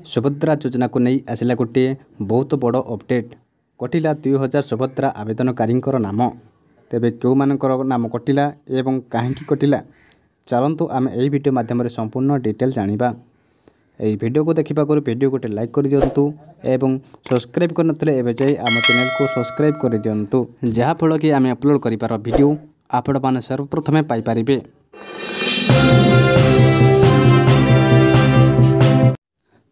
सुभद्रा योजना को नहीं आसला गोटे बहुत बड़ अपडेट कटिला 2000 सुभद्रा आवेदनकारी नाम तेबे क्यों मानकर नाम कटिला एवं कहीं कटिला चलतु आम यही वीडियो माध्यम संपूर्ण डिटेल जानिबा। यही वीडियो को देखा वीडियो गोटे लाइक कर दिंतु एवं सब्सक्राइब करनथिले एबे जाई आम चैनल को सब्सक्राइब कर दिंतु जहाँ फल कि आम अपलोड कर वीडियो आपण मैंने सर्वप्रथमे पाई परिबे।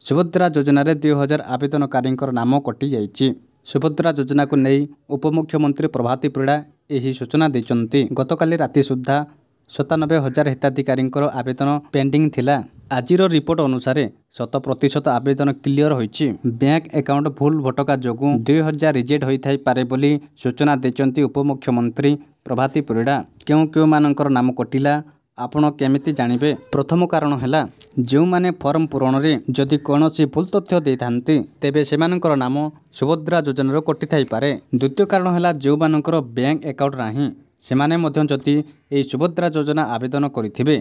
सुभद्रा योजना 2000 आवेदनकारी नाम कटि जाइछि। सुभद्रा योजना को नहीं उपमुख्यमंत्री प्रभाती परिड़ा यही सूचना देइछन्ति। गतकाली राति सुधा 97,000 हिताधिकारी आवेदन पेंडिंग थिला। आजिर रिपोर्ट अनुसार 100% आवेदन क्लियर होइछि। बैंक अकाउंट भूल भटका जोगु 2000 रिजेक्ट होइथाइ पारे बोली सूचना देइछन्ति उपमुख्यमंत्री प्रभाती परिड़ा। क्यों क्यों मानकर नाम कटिला आपण केमिति जानिबे। प्रथम कारण हैला जो माने फॉर्म पूरण रे जदि कोनोसी भूल तथ्य देइथान्ति तेबे सेमानकर नाम सुभद्रा योजना कटि थाइ पारे। द्वितीय कारण हैला जो मानकर बैंक अकाउंट नाही सेमाने मध्य जदि एई सुभद्रा योजना आवेदन करिथिबे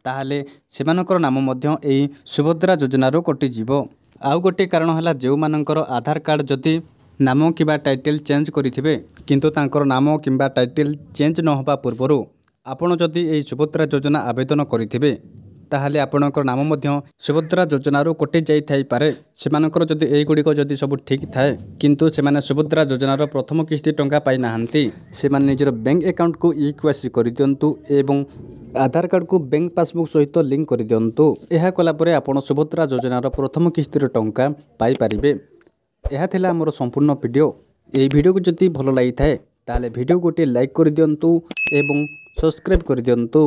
ताहाले सेमानकर नाम मध्य एई सुभद्रा योजना कटि जिवो। आउ गोटे कारण हैला जो मानकर आधार कार्ड जदि नाम किबा टाइटल चेंज करिथिबे किंतु तांकर नाम किबा टाइटल चेंज न होबा पूर्वरु आपण जदि एई सुभद्रा योजना आवेदन करिथिबे ताहाले आपणकर नाम मध्य सुभद्रा योजना कटि जाई थाइ पारे। सेमानकर जदि एई गुडिक जदि सब ठीक थाए किंतु सेमाने सुभद्रा योजना प्रथम किस्ती टंका पाई नाहंती सेमाने निजर बैंक अकाउंट को ईक्यूआईसी कर दियंतु एवं आधार कार्ड को बैंक पासबुक सहित लिंक कर दियंतु। एहा कला परे आपण सुभद्रा योजना प्रथम किस्तीर टंका पाई पारिबे। एहा थिला हमर संपूर्ण वीडियो। एई वीडियो को जदि भलो लागि थाए ताले वीडियो गोटे लाइक कर दियंतु एवं सब्सक्राइब कर दियंतु।